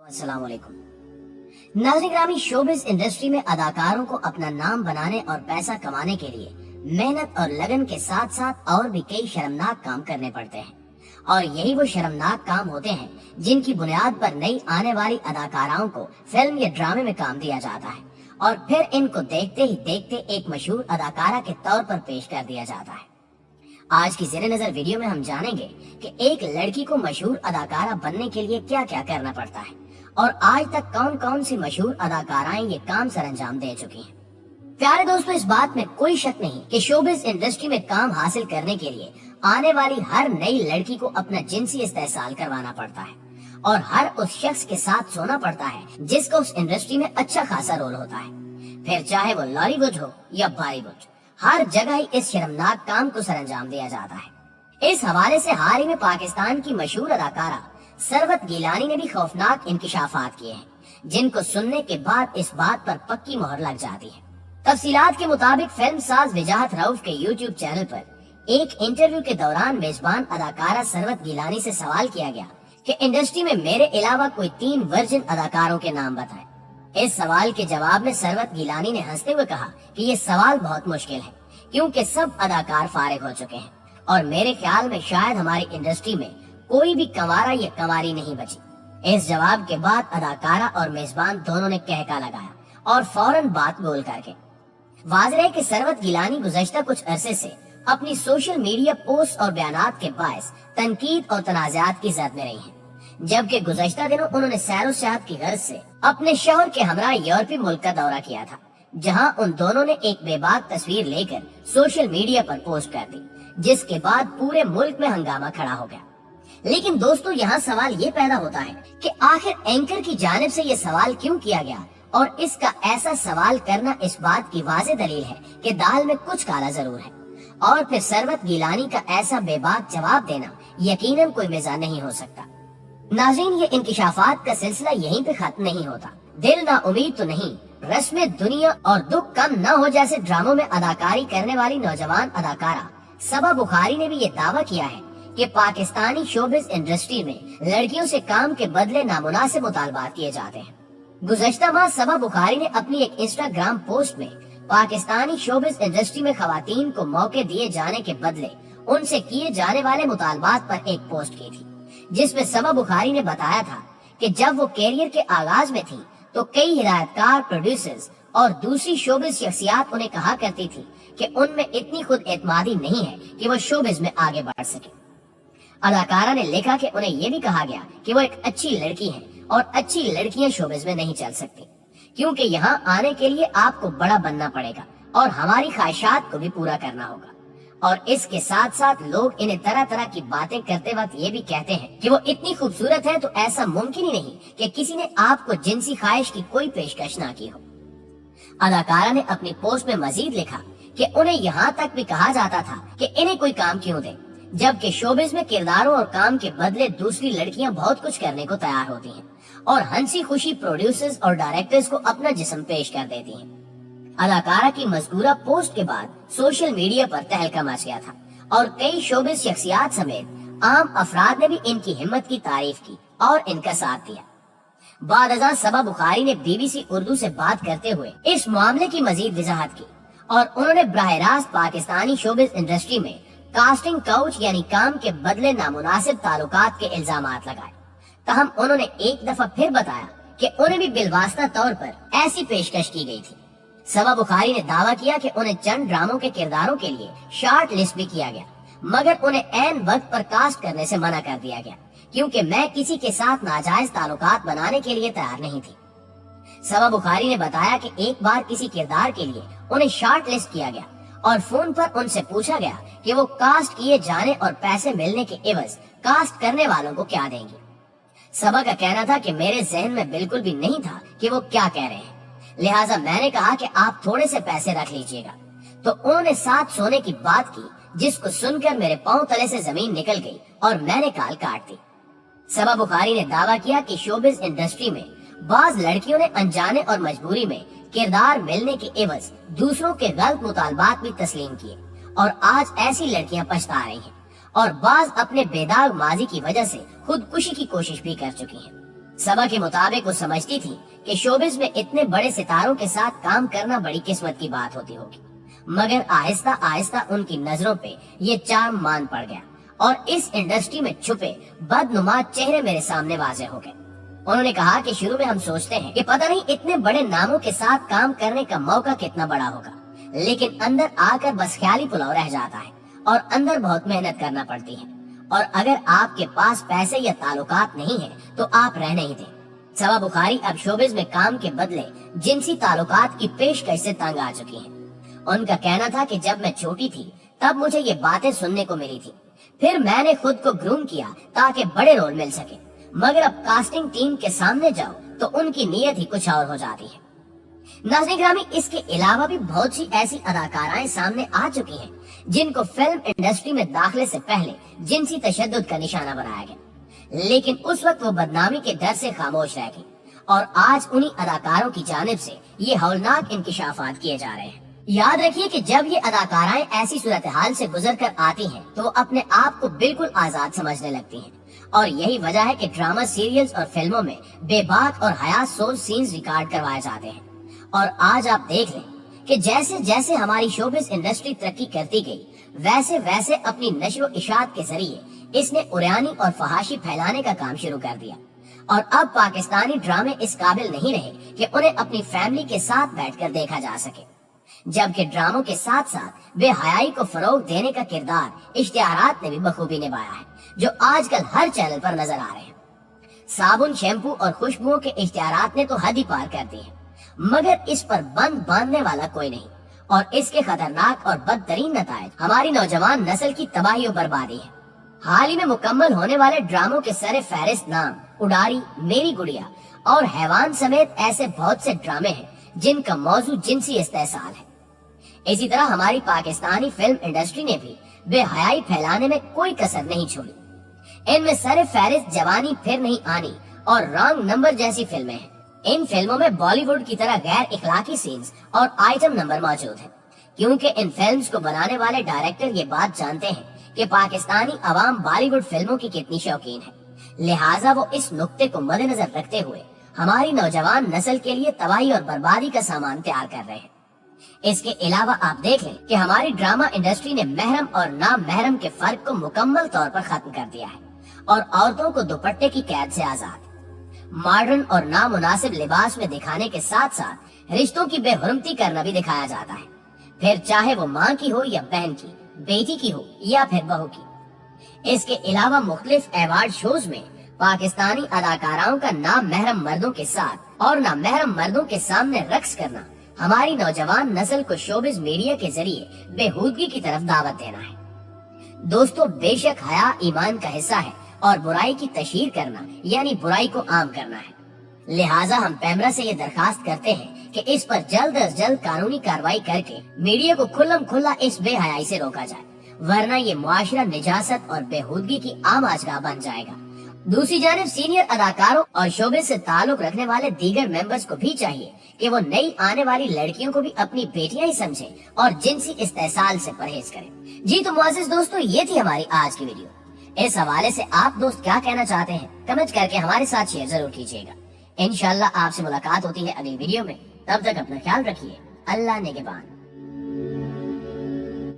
अस्सलाम वालेकुम। नाज़रीन ग्रामी, शोबिज़ इंडस्ट्री में अदाकारों को अपना नाम बनाने और पैसा कमाने के लिए मेहनत और लगन के साथ साथ और भी कई शर्मनाक काम करने पड़ते हैं, और यही वो शर्मनाक काम होते हैं जिनकी बुनियाद पर नई आने वाली अदाकाराओं को फिल्म या ड्रामे में काम दिया जाता है और फिर इनको देखते ही देखते एक मशहूर अदाकारा के तौर पर पेश कर दिया जाता है। आज की ज़ेरे नजर वीडियो में हम जानेंगे कि एक लड़की को मशहूर अदाकारा बनने के लिए क्या क्या करना पड़ता है और आज तक कौन कौन सी मशहूर अदाकाराएं ये काम सरअंजाम दे चुकी हैं। प्यारे दोस्तों, इस बात में कोई शक नहीं कि शोबिज़ इंडस्ट्री में काम हासिल करने के लिए आने वाली हर नई लड़की को अपना जिनसी इस्तेहसाल करवाना पड़ता है और हर उस शख्स के साथ सोना पड़ता है जिसका उस इंडस्ट्री में अच्छा खासा रोल होता है, फिर चाहे वो लॉलीवुड हो या बॉलीवुड, हर जगह ही इस शर्मनाक काम को सरअंजाम दिया जाता है। इस हवाले से हाल ही में पाकिस्तान की मशहूर अदाकारा सरवत गिलानी ने भी खौफनाक इंकिशाफात किए हैं, जिनको सुनने के बाद इस बात पर पक्की मोहर लग जाती है। तफसीलात के मुताबिक फिल्म साज विजाहत रऊफ के यूट्यूब चैनल पर एक इंटरव्यू के दौरान मेजबान अदाकारा सरवत गिलानी से सवाल किया गया कि इंडस्ट्री में मेरे अलावा कोई 3 वर्जिन अदाकारों के नाम बताएं। इस सवाल के जवाब में सरवत गिलानी ने हंसते हुए कहा कि ये सवाल बहुत मुश्किल है, क्योंकि सब अदाकार फारिग हो चुके हैं और मेरे ख्याल में शायद हमारी इंडस्ट्री में कोई भी कंवारा या कंवारी नहीं बची। इस जवाब के बाद अदाकारा और मेजबान दोनों ने कहका लगाया और फौरन बात बोल करके वाज़ेह है कि सरवत गिलानी गुज़श्ता कुछ अरसे से अपनी सोशल मीडिया पोस्ट और बयानात के बायस तनकीद और तनाज़ात की जद में रही हैं, जबकि गुज़श्ता दिनों उन्होंने सैर सेहत की गर्ज से अपने शौहर के हमरा यूरोपीय मुल्क का दौरा किया था, जहां उन दोनों ने एक बेबाक तस्वीर लेकर सोशल मीडिया पर पोस्ट कर दी, जिसके बाद पूरे मुल्क में हंगामा खड़ा हो गया। लेकिन दोस्तों, यहाँ सवाल ये पैदा होता है कि आखिर एंकर की जानिब से ये सवाल क्यों किया गया, और इसका ऐसा सवाल करना इस बात की वाज़ेह दलील है कि दाल में कुछ काला जरूर है, और फिर सरवत गिलानी का ऐसा बेबाक जवाब देना यकीनन कोई मज़ा नहीं हो सकता। नाज़रीन, ये इंकिशाफात का सिलसिला यहीं पे खत्म नहीं होता। दिल ना उम्मीद तो नहीं, रस्म दुनिया और दुख कम न हो जैसे ड्रामों में अदाकारी करने वाली नौजवान अदाकारा सबा बुखारी ने भी ये दावा किया है कि पाकिस्तानी शोबिज़ इंडस्ट्री में लड़कियों से काम के बदले नामुनासिब मुतालबात किए जाते हैं। गुज़श्ता माह सबा बुखारी ने अपनी एक इंस्टाग्राम पोस्ट में पाकिस्तानी शोबिज़ इंडस्ट्री में खवातीन को मौके दिए जाने के बदले उनसे किए जाने वाले मुतालबात पर एक पोस्ट की थी, जिसमें सबा बुखारी ने बताया था कि जब वो कैरियर के आगाज में थी तो कई हिदायतकार, प्रोड्यूसर्स और दूसरी शोबिज़ शख्सियात उन्हें कहा करती थी कि उनमें इतनी खुद एतमादी नहीं है कि वो शोबिज़ में आगे बढ़ सके। अदाकारा ने लिखा कि उन्हें यह भी कहा गया कि वो एक अच्छी लड़की है और अच्छी लड़कियां शोबिज़ में नहीं चल सकती, क्योंकि यहाँ आने के लिए आपको बड़ा बनना पड़ेगा और हमारी ख्वाहिशात को भी पूरा करना होगा। और इसके साथ साथ लोग इन्हें तरह तरह की बातें करते वक्त ये भी कहते हैं कि वो इतनी खूबसूरत है तो ऐसा मुमकिन ही नहीं कि किसी ने आपको जिनसी ख्वाहिश की कोई पेशकश ना की हो। अदाकारा ने अपनी पोस्ट में मजीद लिखा कि उन्हें यहाँ तक भी कहा जाता था कि इन्हें कोई काम क्यों दे, जबकि शोबिज़ में किरदारों और काम के बदले दूसरी लड़कियां बहुत कुछ करने को तैयार होती हैं और हंसी खुशी प्रोड्यूसर्स और डायरेक्टर्स को अपना जिस्म पेश कर देती हैं। अदाकारा की मज़कूरा पोस्ट के बाद सोशल मीडिया पर तहलका मच गया था और कई शोबिज़ शख्सियात समेत आम अफराद ने भी इनकी हिम्मत की तारीफ की और इनका साथ दिया। बादअज़ां सबा बुखारी ने BBC उर्दू से बात करते हुए इस मामले की मजीद वजाहत की और उन्होंने बराह रास्त पाकिस्तानी शोबिज़ इंडस्ट्री में कास्टिंग काउच यानी काम के बदले नामुनासिब ताल्लुकात के इल्जामात लगाए। तहम उन्होंने एक दफा फिर बताया कि उन्हें भी बिलवास्ता तौर पर ऐसी पेशकश की गई थी। सबा बुखारी ने दावा किया कि उन्हें चंद ड्रामों के किरदारों के लिए शॉर्ट लिस्ट भी किया गया, मगर उन्हें ऐन वक्त पर कास्ट करने से मना कर दिया गया, क्योंकि मैं किसी के साथ नाजायज ताल्लुकात बनाने के लिए तैयार नहीं थी। सबा बुखारी ने बताया कि एक बार किसी किरदार के लिए उन्हें शॉर्ट लिस्ट किया गया और फोन पर उनसे पूछा गया कि वो कास्ट किए जाने और पैसे मिलने के एवज कास्ट करने वालों को क्या देंगे। सबा का कहना था कि मेरे जहन में बिल्कुल भी नहीं था कि वो क्या कह रहे हैं, लिहाजा मैंने कहा कि आप थोड़े से पैसे रख लीजिएगा। तो उन्होंने साथ सोने की बात की, जिसको सुनकर मेरे पांव तले से जमीन निकल गई और मैंने काल काट दी। सबा बुखारी ने दावा किया कि शोबिज़ इंडस्ट्री में बाज लड़कियों ने अनजाने और मजबूरी में किरदार मिलने के एवज दूसरों के गलत मुतालबात भी तस्लीम किए और आज ऐसी लड़कियां पछता रही हैं और बाज अपने बेदाग माजी की वजह से खुदकुशी की कोशिश भी कर चुकी हैं। सबा के मुताबिक वो समझती थी कि शोबिस में इतने बड़े सितारों के साथ काम करना बड़ी किस्मत की बात होती होगी, मगर आहिस्ता आहिस्ता उनकी नजरों पे ये चार्म मान पड़ गया और इस इंडस्ट्री में छुपे बदनुमा चेहरे मेरे सामने वाज़ेह हो गए। उन्होंने कहा कि शुरू में हम सोचते हैं कि पता नहीं इतने बड़े नामों के साथ काम करने का मौका कितना बड़ा होगा, लेकिन अंदर आकर बस ख्याली पुलाव रह जाता है और अंदर बहुत मेहनत करना पड़ती है, और अगर आपके पास पैसे या ताल्लुकात नहीं है तो आप रह नहीं दे। सबा बुखारी अब शोबिस में काम के बदले जिनसी ताल्लुकात की पेशकश से तंग आ चुकी हैं। उनका कहना था कि जब मैं छोटी थी तब मुझे ये बातें सुनने को मिली थी, फिर मैंने खुद को ग्रूम किया ताकि बड़े रोल मिल सके, मगर अब कास्टिंग टीम के सामने जाओ तो उनकी नीयत ही कुछ और हो जाती है। नाज़रीन ग्रामी, इसके अलावा भी बहुत सी ऐसी अदाकाराएं सामने आ चुकी हैं जिनको फिल्म इंडस्ट्री में दाखिले से पहले जिनसी तशद्दुद का निशाना बनाया गया, लेकिन उस वक्त वो बदनामी के डर से खामोश रह गई और आज उन्हीं अदाकारों की जानिब से ये हौलनाक इंकिशाफात किए जा रहे हैं। याद रखिए कि जब ये अदाकाराएं ऐसी सूरत हाल से गुजर कर आती हैं तो वो अपने आप को बिल्कुल आजाद समझने लगती हैं, और यही वजह है कि ड्रामा, सीरियल्स और फिल्मों में बेबाक और हयासोज सीन्स रिकॉर्ड करवाए जाते हैं। और आज आप देख लें कि जैसे जैसे हमारी शोबिस इंडस्ट्री तरक्की करती गई, वैसे वैसे अपनी नशर इशात के जरिए इसने उरियानी और फहाशी फैलाने का काम शुरू कर दिया, और अब पाकिस्तानी ड्रामे इस काबिल नहीं रहे कि उन्हें अपनी फैमिली के साथ बैठकर देखा जा सके, जबकि ड्रामों के साथ साथ बेहयाई को फरोग देने का किरदार इश्तिहारात ने भी बखूबी निभाया है, जो आजकल हर चैनल पर नजर आ रहे हैं। साबुन, शैम्पू और खुशबुओं के इश्तिहारात ने तो हद ही पार कर दी है, मगर इस पर बंद बांधने वाला कोई नहीं, और इसके खतरनाक और बदतरीन नतायज हमारी नौजवान नस्ल की तबाही और बर्बादी है। हाल ही में मुकम्मल होने वाले ड्रामों के सरे फहरिस्त नाम उडारी, मेरी गुड़िया और हैवान समेत ऐसे बहुत से ड्रामे हैं जिनका मौजू जिनसी इस्तेहसाल है। इसी तरह हमारी पाकिस्तानी फिल्म इंडस्ट्री ने भी बेहयाई फैलाने में कोई कसर नहीं छोड़ी। इनमें सरे फहरिस्त जवानी फिर नहीं आनी और रॉन्ग नंबर जैसी फिल्में हैं। इन फिल्मों में बॉलीवुड की तरह गैर इखलाकी सीन्स और आइटम नंबर मौजूद हैं, क्योंकि इन फिल्म्स को बनाने वाले डायरेक्टर ये बात जानते हैं कि पाकिस्तानी अवाम बॉलीवुड फिल्मों की कितनी शौकीन है, लिहाजा वो इस नुक्ते को मद्देनजर रखते हुए हमारी नौजवान नस्ल के लिए तबाही और बर्बादी का सामान तैयार कर रहे हैं। इसके अलावा आप देख लें कि हमारी ड्रामा इंडस्ट्री ने महरम और नाम महरम के फर्क को मुकम्मल तौर पर खत्म कर दिया है और औरतों को दुपट्टे की कैद से आजाद, मॉडर्न और नामुनासिब लिबास में दिखाने के साथ साथ रिश्तों की बेहुरमती करना भी दिखाया जाता है, फिर चाहे वो माँ की हो या बहन की, बेटी की हो या फिर बहू की। इसके अलावा मुख्तलिफ अवार्ड शोज में पाकिस्तानी अदाकाराओं का नाम महरम मर्दों के साथ और नाम महरम मर्दों के सामने रक्स करना हमारी नौजवान नस्ल को शोबिस मीडिया के जरिए बेहूदगी की तरफ दावत देना है। दोस्तों, बेशक हया ईमान का हिस्सा है और बुराई की तशहीर करना यानी बुराई को आम करना है, लिहाजा हम पैमरा से ये दरखास्त करते हैं कि इस पर जल्द अज जल्द कानूनी कार्रवाई करके मीडिया को खुल्लम खुल्ला इस बेहयाई से रोका जाए, वरना ये मुआशरा निजासत और बेहूदगी की आम आजगा बन जाएगा। दूसरी जानिब सीनियर अदाकारों और शोबे से ताल्लुक रखने वाले दीगर मेंबर्स को भी चाहिए कि वो नई आने वाली लड़कियों को भी अपनी बेटियां ही समझें और जिनसी इस्तेहसाल से परहेज करें। जी तो मुअज़्ज़िज़ दोस्तों, ये थी हमारी आज की वीडियो। इस हवाले से आप दोस्त क्या कहना चाहते हैं, कमेंट करके हमारे साथ शेयर जरूर कीजिएगा। इंशाल्लाह आपसे मुलाकात होती है अगली वीडियो में। तब तक अपना ख्याल रखिए। अल्लाह निगहबान।